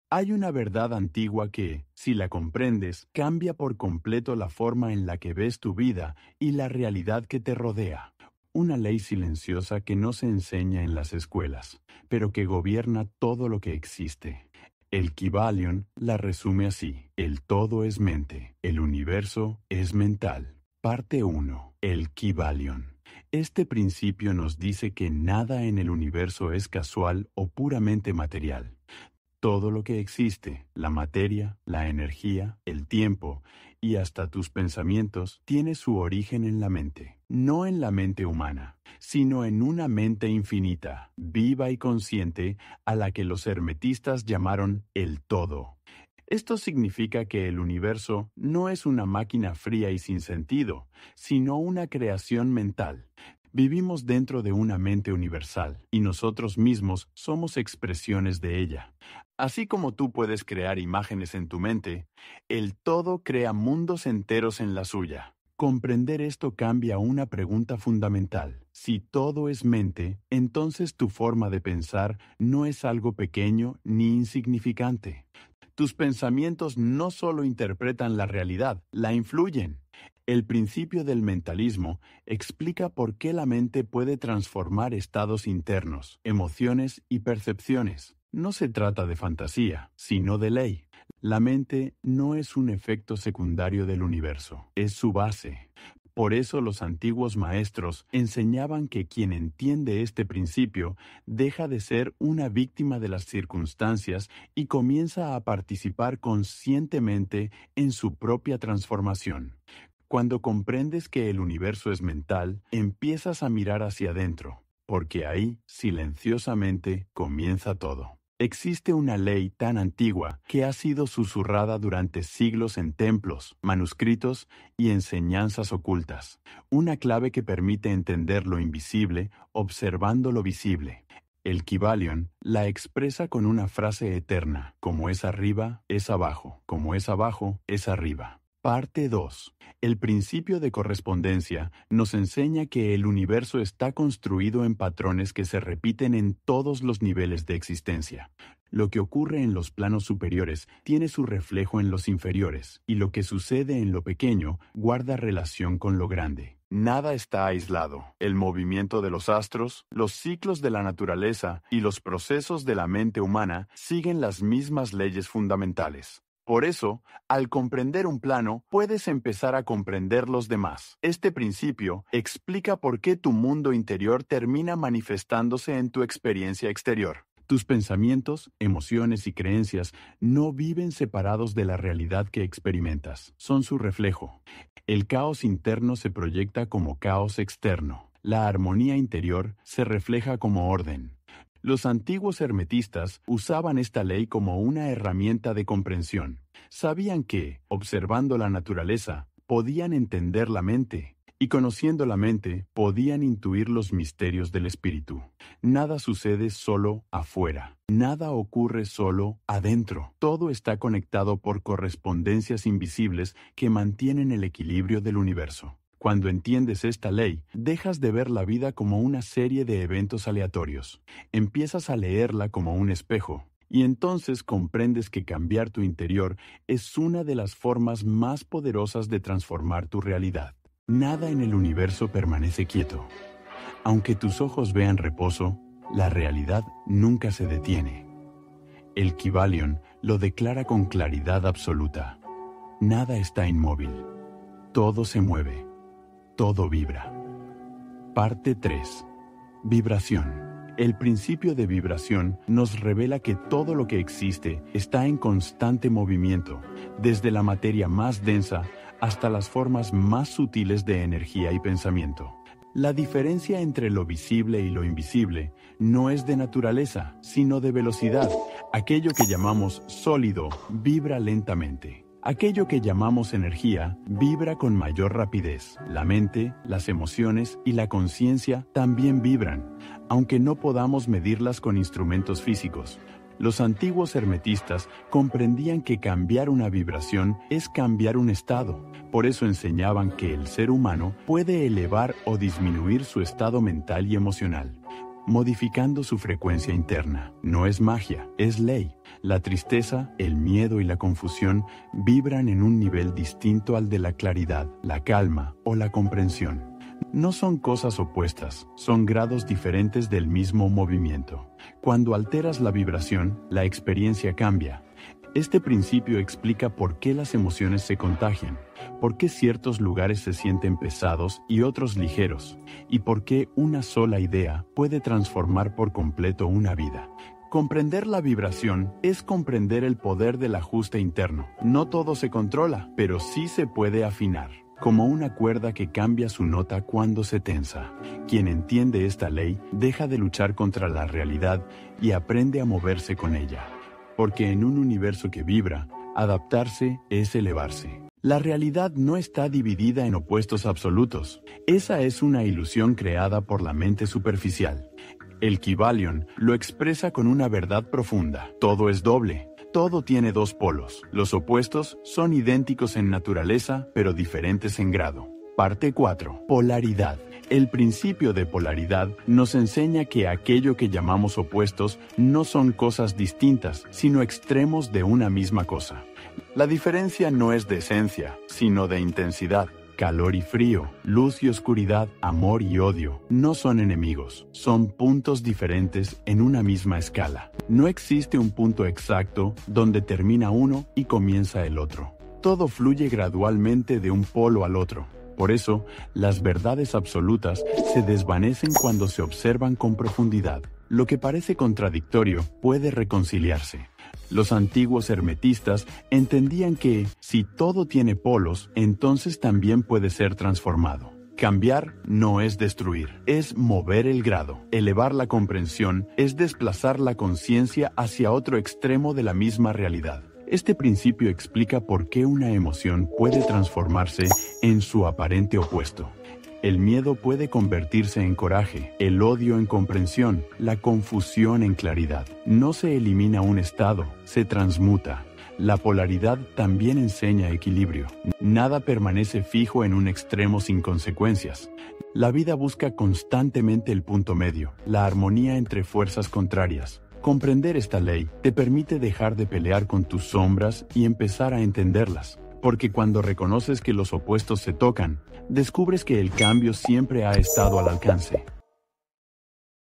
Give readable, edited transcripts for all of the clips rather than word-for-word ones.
Hay una verdad antigua que, si la comprendes, cambia por completo la forma en la que ves tu vida y la realidad que te rodea. Una ley silenciosa que no se enseña en las escuelas, pero que gobierna todo lo que existe. El Kybalion la resume así: el todo es mente, el universo es mental. Parte 1. El Kybalion. Este principio nos dice que nada en el universo es casual o puramente material. Todo lo que existe, la materia, la energía, el tiempo y hasta tus pensamientos, tiene su origen en la mente. No en la mente humana, sino en una mente infinita, viva y consciente, a la que los hermetistas llamaron el todo. Esto significa que el universo no es una máquina fría y sin sentido, sino una creación mental. Vivimos dentro de una mente universal, y nosotros mismos somos expresiones de ella. Así como tú puedes crear imágenes en tu mente, el todo crea mundos enteros en la suya. Comprender esto cambia una pregunta fundamental. Si todo es mente, entonces tu forma de pensar no es algo pequeño ni insignificante. Tus pensamientos no solo interpretan la realidad, la influyen. El principio del mentalismo explica por qué la mente puede transformar estados internos, emociones y percepciones. No se trata de fantasía, sino de ley. La mente no es un efecto secundario del universo, es su base. Por eso los antiguos maestros enseñaban que quien entiende este principio deja de ser una víctima de las circunstancias y comienza a participar conscientemente en su propia transformación. Cuando comprendes que el universo es mental, empiezas a mirar hacia adentro, porque ahí, silenciosamente, comienza todo. Existe una ley tan antigua que ha sido susurrada durante siglos en templos, manuscritos y enseñanzas ocultas. Una clave que permite entender lo invisible observando lo visible. El Kybalion la expresa con una frase eterna: como es arriba, es abajo; como es abajo, es arriba. Parte 2. El principio de correspondencia nos enseña que el universo está construido en patrones que se repiten en todos los niveles de existencia. Lo que ocurre en los planos superiores tiene su reflejo en los inferiores, y lo que sucede en lo pequeño guarda relación con lo grande. Nada está aislado. El movimiento de los astros, los ciclos de la naturaleza y los procesos de la mente humana siguen las mismas leyes fundamentales. Por eso, al comprender un plano, puedes empezar a comprender los demás. Este principio explica por qué tu mundo interior termina manifestándose en tu experiencia exterior. Tus pensamientos, emociones y creencias no viven separados de la realidad que experimentas, son su reflejo. El caos interno se proyecta como caos externo. La armonía interior se refleja como orden. Los antiguos hermetistas usaban esta ley como una herramienta de comprensión. Sabían que, observando la naturaleza, podían entender la mente, y conociendo la mente, podían intuir los misterios del espíritu. Nada sucede solo afuera. Nada ocurre solo adentro. Todo está conectado por correspondencias invisibles que mantienen el equilibrio del universo. Cuando entiendes esta ley, dejas de ver la vida como una serie de eventos aleatorios. Empiezas a leerla como un espejo, y entonces comprendes que cambiar tu interior es una de las formas más poderosas de transformar tu realidad. Nada en el universo permanece quieto. Aunque tus ojos vean reposo, la realidad nunca se detiene. El Kybalion lo declara con claridad absoluta. Nada está inmóvil. Todo se mueve. Todo vibra. Parte 3. Vibración. El principio de vibración nos revela que todo lo que existe está en constante movimiento, desde la materia más densa hasta las formas más sutiles de energía y pensamiento. La diferencia entre lo visible y lo invisible no es de naturaleza, sino de velocidad. Aquello que llamamos sólido vibra lentamente. Aquello que llamamos energía vibra con mayor rapidez. La mente, las emociones y la conciencia también vibran, aunque no podamos medirlas con instrumentos físicos. Los antiguos hermetistas comprendían que cambiar una vibración es cambiar un estado. Por eso enseñaban que el ser humano puede elevar o disminuir su estado mental y emocional, modificando su frecuencia interna. No es magia, es ley. La tristeza, el miedo y la confusión vibran en un nivel distinto al de la claridad, la calma o la comprensión. No son cosas opuestas, son grados diferentes del mismo movimiento. Cuando alteras la vibración, la experiencia cambia. Este principio explica por qué las emociones se contagian, por qué ciertos lugares se sienten pesados y otros ligeros, y por qué una sola idea puede transformar por completo una vida. Comprender la vibración es comprender el poder del ajuste interno. No todo se controla, pero sí se puede afinar, como una cuerda que cambia su nota cuando se tensa. Quien entiende esta ley deja de luchar contra la realidad y aprende a moverse con ella. Porque en un universo que vibra, adaptarse es elevarse. La realidad no está dividida en opuestos absolutos. Esa es una ilusión creada por la mente superficial. El Kybalion lo expresa con una verdad profunda. Todo es doble. Todo tiene dos polos. Los opuestos son idénticos en naturaleza, pero diferentes en grado. Parte 4. Polaridad. El principio de polaridad nos enseña que aquello que llamamos opuestos no son cosas distintas, sino extremos de una misma cosa. La diferencia no es de esencia, sino de intensidad. Calor y frío, luz y oscuridad, amor y odio, no son enemigos, son puntos diferentes en una misma escala. No existe un punto exacto donde termina uno y comienza el otro. Todo fluye gradualmente de un polo al otro. Por eso, las verdades absolutas se desvanecen cuando se observan con profundidad. Lo que parece contradictorio puede reconciliarse. Los antiguos hermetistas entendían que, si todo tiene polos, entonces también puede ser transformado. Cambiar no es destruir, es mover el grado. Elevar la comprensión es desplazar la conciencia hacia otro extremo de la misma realidad. Este principio explica por qué una emoción puede transformarse en su aparente opuesto. El miedo puede convertirse en coraje, el odio en comprensión, la confusión en claridad. No se elimina un estado, se transmuta. La polaridad también enseña equilibrio. Nada permanece fijo en un extremo sin consecuencias. La vida busca constantemente el punto medio, la armonía entre fuerzas contrarias. Comprender esta ley te permite dejar de pelear con tus sombras y empezar a entenderlas. Porque cuando reconoces que los opuestos se tocan, descubres que el cambio siempre ha estado al alcance.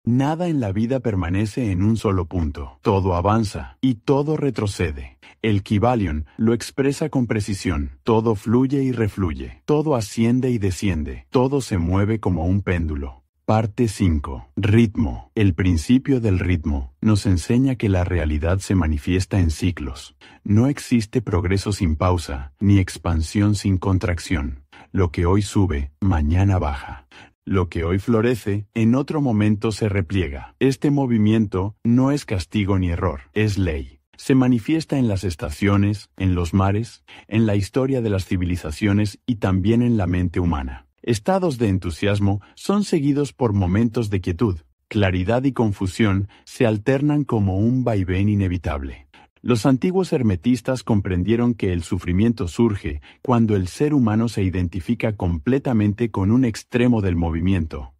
Nada en la vida permanece en un solo punto. Todo avanza y todo retrocede. El Kybalion lo expresa con precisión. Todo fluye y refluye. Todo asciende y desciende. Todo se mueve como un péndulo. Parte 5. Ritmo. El principio del ritmo nos enseña que la realidad se manifiesta en ciclos. No existe progreso sin pausa, ni expansión sin contracción. Lo que hoy sube, mañana baja. Lo que hoy florece, en otro momento se repliega. Este movimiento no es castigo ni error, es ley. Se manifiesta en las estaciones, en los mares, en la historia de las civilizaciones y también en la mente humana. Estados de entusiasmo son seguidos por momentos de quietud. Claridad y confusión se alternan como un vaivén inevitable. Los antiguos hermetistas comprendieron que el sufrimiento surge cuando el ser humano se identifica completamente con un extremo del movimiento.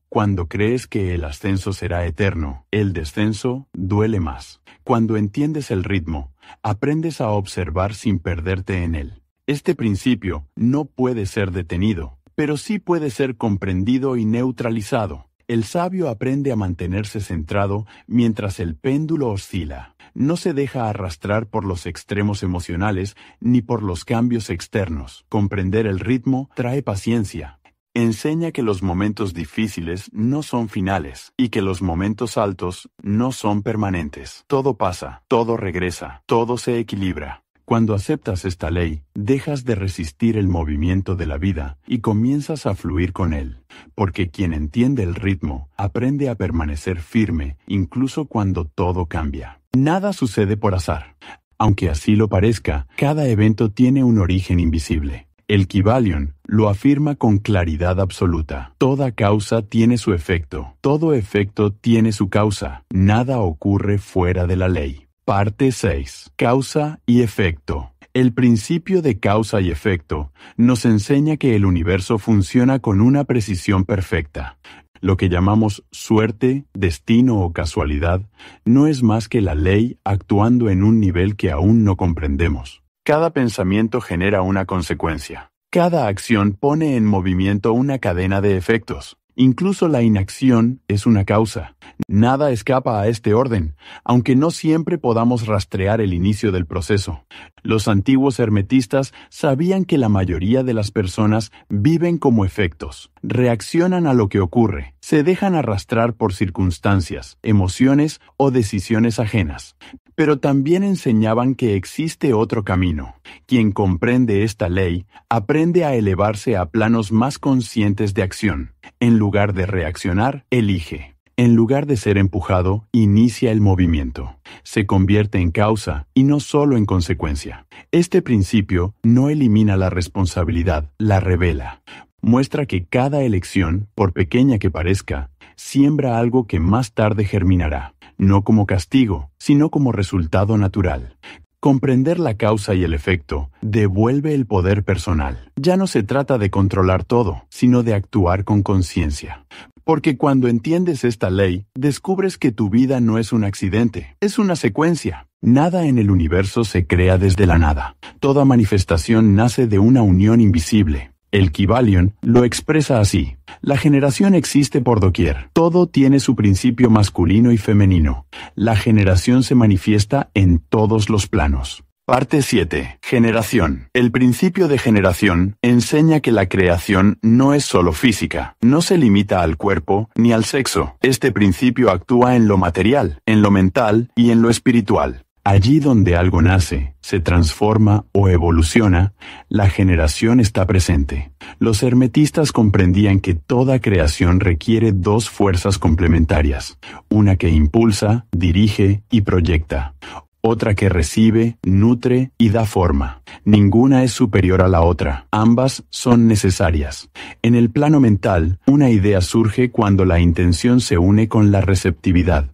Cuando crees que el ascenso será eterno, el descenso duele más. Cuando entiendes el ritmo, aprendes a observar sin perderte en él. Este principio no puede ser detenido, pero sí puede ser comprendido y neutralizado. El sabio aprende a mantenerse centrado mientras el péndulo oscila. No se deja arrastrar por los extremos emocionales ni por los cambios externos. Comprender el ritmo trae paciencia. Enseña que los momentos difíciles no son finales y que los momentos altos no son permanentes. Todo pasa, todo regresa, todo se equilibra. Cuando aceptas esta ley, dejas de resistir el movimiento de la vida y comienzas a fluir con él, porque quien entiende el ritmo aprende a permanecer firme incluso cuando todo cambia. Nada sucede por azar. Aunque así lo parezca, cada evento tiene un origen invisible. El Kybalion lo afirma con claridad absoluta. Toda causa tiene su efecto, todo efecto tiene su causa. Nada ocurre fuera de la ley. Parte 6. Causa y efecto. El principio de causa y efecto nos enseña que el universo funciona con una precisión perfecta. Lo que llamamos suerte, destino o casualidad no es más que la ley actuando en un nivel que aún no comprendemos. Cada pensamiento genera una consecuencia. Cada acción pone en movimiento una cadena de efectos. Incluso la inacción es una causa. Nada escapa a este orden, aunque no siempre podamos rastrear el inicio del proceso. Los antiguos hermetistas sabían que la mayoría de las personas viven como efectos, reaccionan a lo que ocurre, se dejan arrastrar por circunstancias, emociones o decisiones ajenas. Pero también enseñaban que existe otro camino. Quien comprende esta ley aprende a elevarse a planos más conscientes de acción. En lugar de reaccionar, elige. En lugar de ser empujado, inicia el movimiento. Se convierte en causa y no solo en consecuencia. Este principio no elimina la responsabilidad, la revela. Muestra que cada elección, por pequeña que parezca, siembra algo que más tarde germinará, no como castigo, sino como resultado natural. Comprender la causa y el efecto devuelve el poder personal. Ya no se trata de controlar todo, sino de actuar con conciencia. Porque cuando entiendes esta ley, descubres que tu vida no es un accidente, es una secuencia. Nada en el universo se crea desde la nada. Toda manifestación nace de una unión invisible. El Kybalion lo expresa así. La generación existe por doquier. Todo tiene su principio masculino y femenino. La generación se manifiesta en todos los planos. Parte 7. Generación. El principio de generación enseña que la creación no es solo física. No se limita al cuerpo ni al sexo. Este principio actúa en lo material, en lo mental y en lo espiritual. Allí donde algo nace, se transforma o evoluciona, la generación está presente. Los hermetistas comprendían que toda creación requiere dos fuerzas complementarias, una que impulsa, dirige y proyecta, otra que recibe, nutre y da forma. Ninguna es superior a la otra, ambas son necesarias. En el plano mental, una idea surge cuando la intención se une con la receptividad.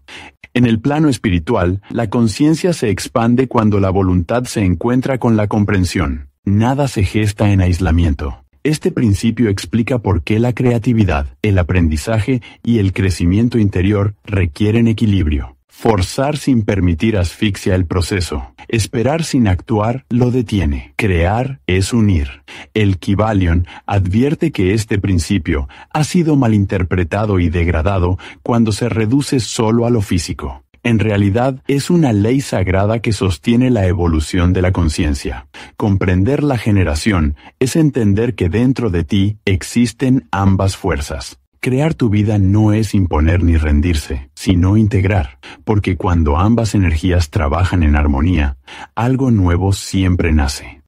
En el plano espiritual, la conciencia se expande cuando la voluntad se encuentra con la comprensión. Nada se gesta en aislamiento. Este principio explica por qué la creatividad, el aprendizaje y el crecimiento interior requieren equilibrio. Forzar sin permitir asfixia el proceso. Esperar sin actuar lo detiene. Crear es unir. El Kybalion advierte que este principio ha sido malinterpretado y degradado cuando se reduce solo a lo físico. En realidad, es una ley sagrada que sostiene la evolución de la conciencia. Comprender la generación es entender que dentro de ti existen ambas fuerzas. Crear tu vida no es imponer ni rendirse, sino integrar, porque cuando ambas energías trabajan en armonía, algo nuevo siempre nace.